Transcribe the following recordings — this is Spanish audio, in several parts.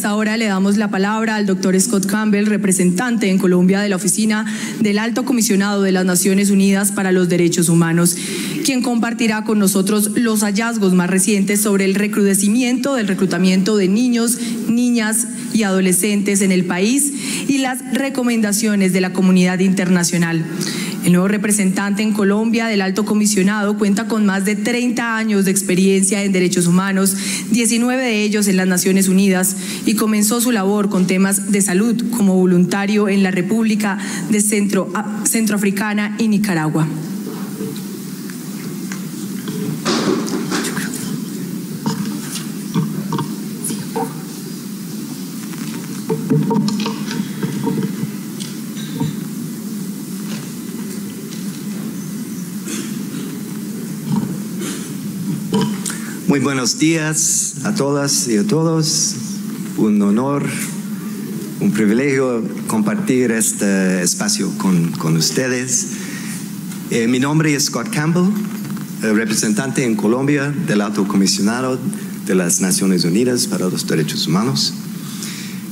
esta hora le damos la palabra al doctor Scott Campbell, representante en Colombia de la Oficina del Alto Comisionado de las Naciones Unidas para los Derechos Humanos, quien compartirá con nosotros los hallazgos más recientes sobre el recrudecimiento del reclutamiento de niños, niñas y adolescentes en el país y las recomendaciones de la comunidad internacional. El nuevo representante en Colombia del Alto Comisionado cuenta con más de 30 años de experiencia en derechos humanos, 19 de ellos en las Naciones Unidas, y comenzó su labor con temas de salud como voluntario en la República de Centroafricana y Nicaragua. Muy buenos días a todas y a todos. Un honor, un privilegio compartir este espacio con ustedes. Mi nombre es Scott Campbell, representante en Colombia del Alto Comisionado de las Naciones Unidas para los Derechos Humanos.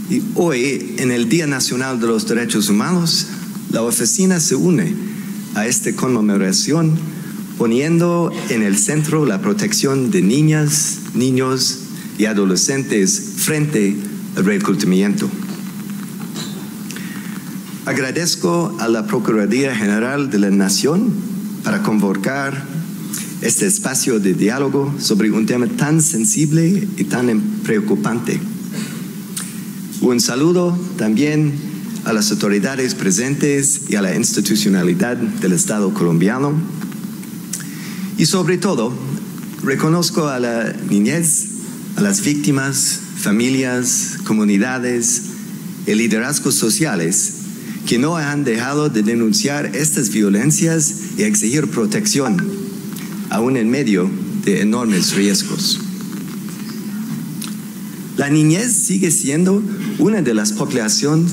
Y hoy, en el Día Nacional de los Derechos Humanos, la oficina se une a esta conmemoración poniendo en el centro la protección de niñas, niños y adolescentes frente al reclutamiento. Agradezco a la Procuraduría General de la Nación para convocar este espacio de diálogo sobre un tema tan sensible y tan preocupante. Un saludo también a las autoridades presentes y a la institucionalidad del Estado colombiano. Y sobre todo, reconozco a la niñez, a las víctimas, familias, comunidades y liderazgos sociales que no han dejado de denunciar estas violencias y exigir protección, aún en medio de enormes riesgos. La niñez sigue siendo una de las poblaciones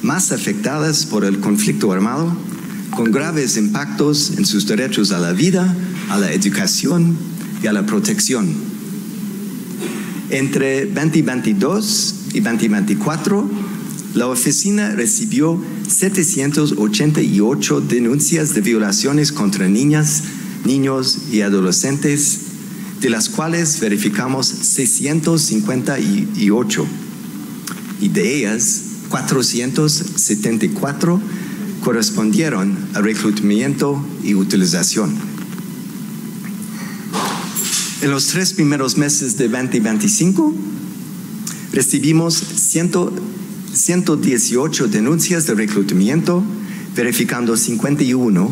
más afectadas por el conflicto armado, con graves impactos en sus derechos a la vida, a la educación y a la protección. Entre 2022 y 2024, la oficina recibió 788 denuncias de violaciones contra niñas, niños y adolescentes, de las cuales verificamos 658, y de ellas 474 correspondieron a reclutamiento y utilización. En los 3 primeros meses de 2025, recibimos 118 denuncias de reclutamiento, verificando 51,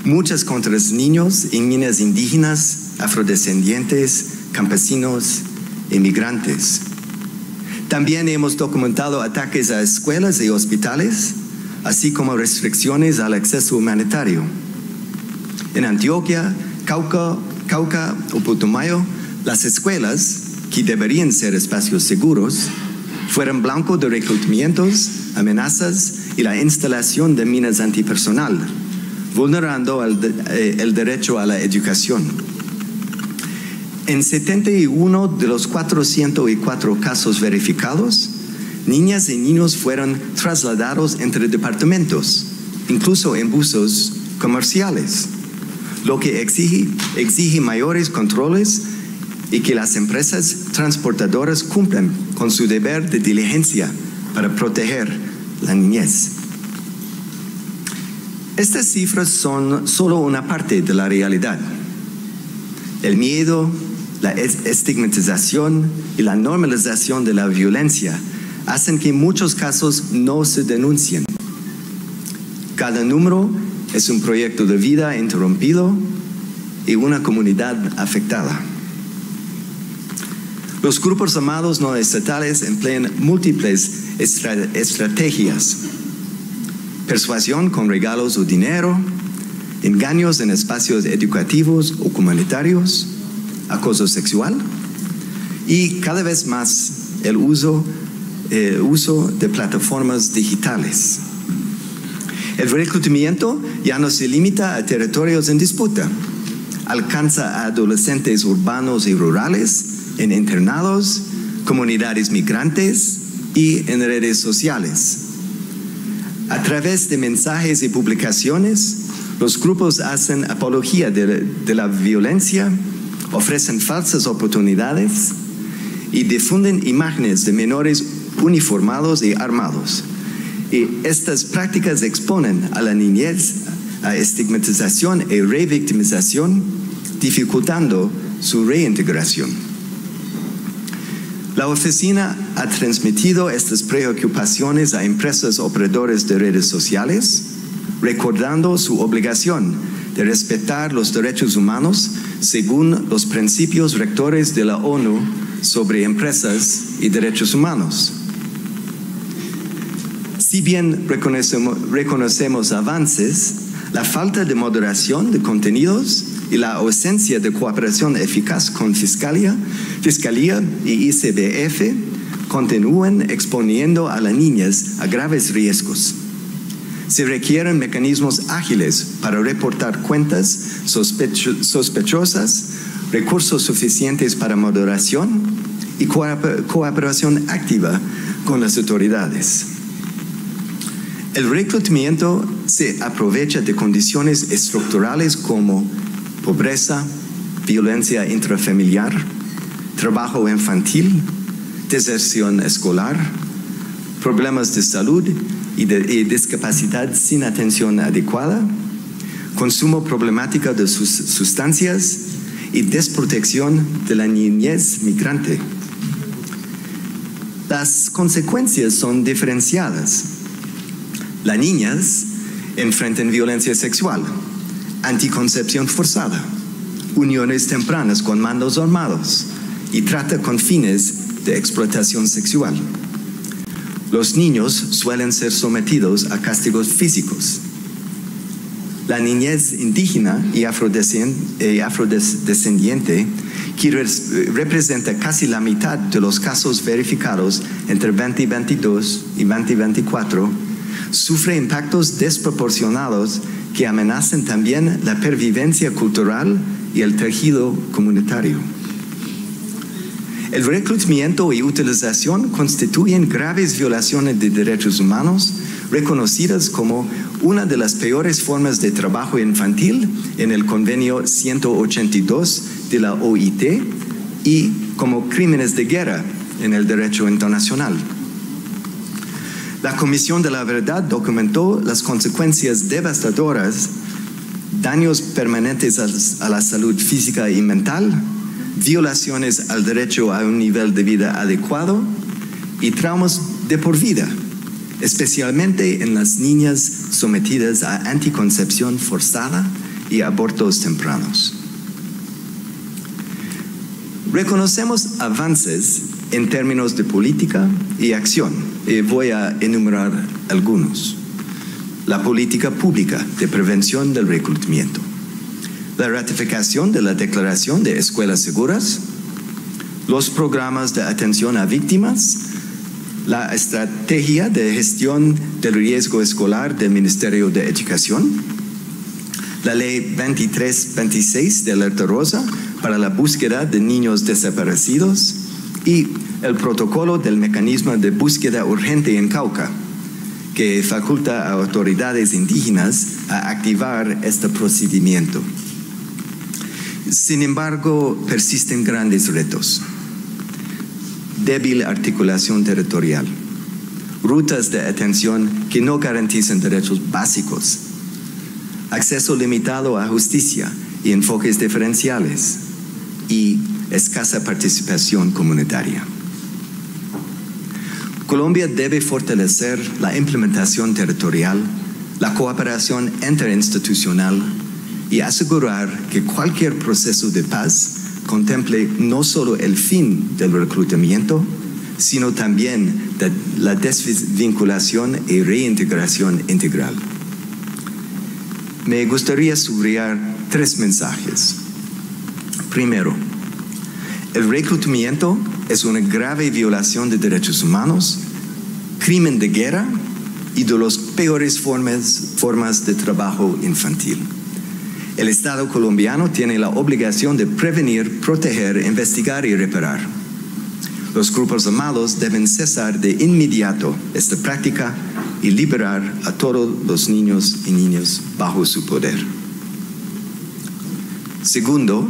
muchas contra niños y niñas indígenas, afrodescendientes, campesinos e migrantes. También hemos documentado ataques a escuelas y hospitales, así como restricciones al acceso humanitario. En Antioquia, Cauca o Putumayo, las escuelas, que deberían ser espacios seguros, fueron blanco de reclutamientos, amenazas y la instalación de minas antipersonal, vulnerando el derecho a la educación. En 71 de los 404 casos verificados, niñas y niños fueron trasladados entre departamentos, incluso en buses comerciales, lo que exige mayores controles y que las empresas transportadoras cumplan con su deber de diligencia para proteger la niñez. Estas cifras son solo una parte de la realidad. El miedo, la estigmatización y la normalización de la violencia hacen que en muchos casos no se denuncien. Cada número es un proyecto de vida interrumpido y una comunidad afectada. Los grupos armados no estatales emplean múltiples estrategias: persuasión con regalos o dinero, engaños en espacios educativos o comunitarios, acoso sexual y cada vez más el uso de plataformas digitales. El reclutamiento ya no se limita a territorios en disputa. Alcanza a adolescentes urbanos y rurales en internados, comunidades migrantes y en redes sociales. A través de mensajes y publicaciones, los grupos hacen apología de la violencia, ofrecen falsas oportunidades y difunden imágenes de menores uniformados y armados. Y estas prácticas exponen a la niñez a estigmatización y revictimización, dificultando su reintegración. La oficina ha transmitido estas preocupaciones a empresas operadoras de redes sociales, recordando su obligación de respetar los derechos humanos según los principios rectores de la ONU sobre empresas y derechos humanos. Si bien reconocemos avances, la falta de moderación de contenidos y la ausencia de cooperación eficaz con Fiscalía y ICBF continúan exponiendo a las niñas a graves riesgos. Se requieren mecanismos ágiles para reportar cuentas sospechosas, recursos suficientes para moderación y cooperación activa con las autoridades. El reclutamiento se aprovecha de condiciones estructurales como pobreza, violencia intrafamiliar, trabajo infantil, deserción escolar, problemas de salud y discapacidad sin atención adecuada, consumo problemático de sustancias y desprotección de la niñez migrante. Las consecuencias son diferenciadas. Las niñas enfrentan violencia sexual, anticoncepción forzada, uniones tempranas con mandos armados y trata con fines de explotación sexual. Los niños suelen ser sometidos a castigos físicos. La niñez indígena y afrodescendiente, que representa casi la mitad de los casos verificados entre 2022 y 2024, sufre impactos desproporcionados que amenazan también la pervivencia cultural y el tejido comunitario. El reclutamiento y utilización constituyen graves violaciones de derechos humanos, reconocidas como una de las peores formas de trabajo infantil en el Convenio 182 de la OIT y como crímenes de guerra en el derecho internacional. La Comisión de la Verdad documentó las consecuencias devastadoras, daños permanentes a la salud física y mental, violaciones al derecho a un nivel de vida adecuado y traumas de por vida, especialmente en las niñas sometidas a anticoncepción forzada y abortos tempranos. Reconocemos avances en términos de política y acción. Voy a enumerar algunos. La política pública de prevención del reclutamiento. La ratificación de la Declaración de Escuelas Seguras. Los programas de atención a víctimas. La estrategia de gestión del riesgo escolar del Ministerio de Educación. La Ley 2326 de Alerta Rosa para la búsqueda de niños desaparecidos y el protocolo del mecanismo de búsqueda urgente en Cauca, que faculta a autoridades indígenas a activar este procedimiento. Sin embargo, persisten grandes retos. Débil articulación territorial, rutas de atención que no garantizan derechos básicos, acceso limitado a justicia y enfoques diferenciales, y escasa participación comunitaria. Colombia debe fortalecer la implementación territorial, la cooperación interinstitucional y asegurar que cualquier proceso de paz contemple no solo el fin del reclutamiento, sino también la desvinculación y reintegración integral. Me gustaría subrayar 3 mensajes. Primero, el reclutamiento es una grave violación de derechos humanos, crimen de guerra y de las peores formas de trabajo infantil. El Estado colombiano tiene la obligación de prevenir, proteger, investigar y reparar. Los grupos armados deben cesar de inmediato esta práctica y liberar a todos los niños y niñas bajo su poder. Segundo,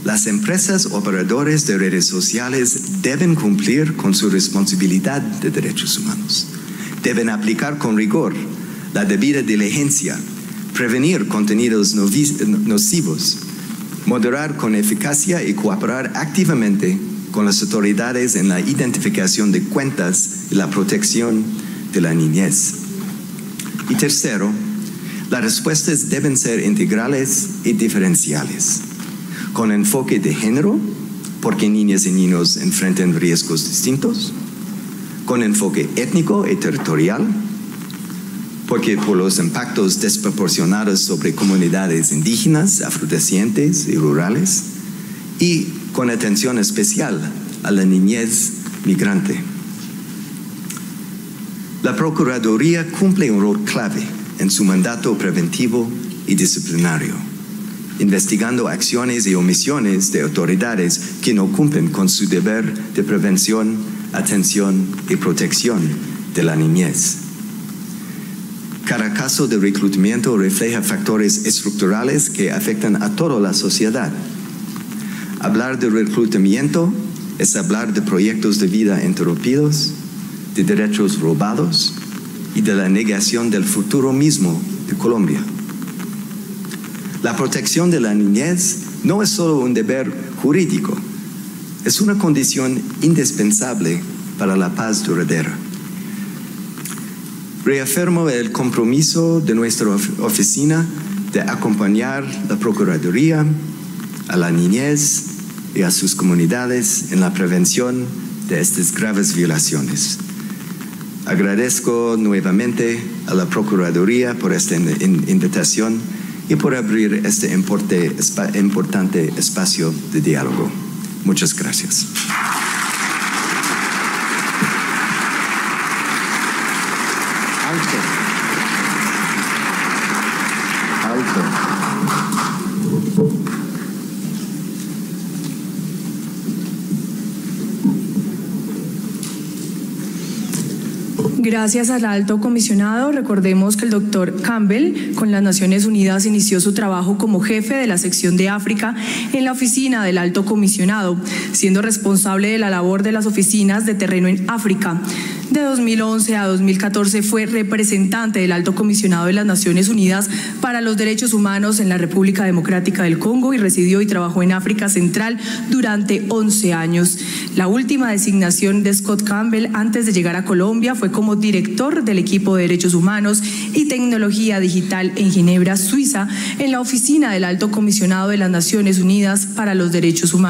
las empresas operadoras de redes sociales deben cumplir con su responsabilidad de derechos humanos. Deben aplicar con rigor la debida diligencia, prevenir contenidos nocivos, moderar con eficacia y cooperar activamente con las autoridades en la identificación de cuentas y la protección de la niñez. Y tercero, las respuestas deben ser integrales y diferenciales, con enfoque de género, porque niñas y niños enfrentan riesgos distintos, con enfoque étnico y territorial, porque por los impactos desproporcionados sobre comunidades indígenas, afrodescendientes y rurales, y con atención especial a la niñez migrante. La Procuraduría cumple un rol clave en su mandato preventivo y disciplinario, investigando acciones y omisiones de autoridades que no cumplen con su deber de prevención, atención y protección de la niñez. Cada caso de reclutamiento refleja factores estructurales que afectan a toda la sociedad. Hablar de reclutamiento es hablar de proyectos de vida interrumpidos, de derechos robados y de la negación del futuro mismo de Colombia. La protección de la niñez no es solo un deber jurídico, es una condición indispensable para la paz duradera. Reafirmo el compromiso de nuestra oficina de acompañar la Procuraduría, a la niñez y a sus comunidades en la prevención de estas graves violaciones. Agradezco nuevamente a la Procuraduría por esta invitación y por abrir este importante espacio de diálogo. Muchas gracias. Gracias al alto comisionado. Recordemos que el doctor Campbell con las Naciones Unidas inició su trabajo como jefe de la sección de África en la oficina del alto comisionado, siendo responsable de la labor de las oficinas de terreno en África. De 2011 a 2014 fue representante del alto comisionado de las Naciones Unidas para los Derechos Humanos en la República Democrática del Congo y residió y trabajó en África Central durante 11 años. La última designación de Scott Campbell antes de llegar a Colombia fue como director del equipo de Derechos Humanos y Tecnología Digital en Ginebra, Suiza, en la oficina del alto comisionado de las Naciones Unidas para los Derechos Humanos.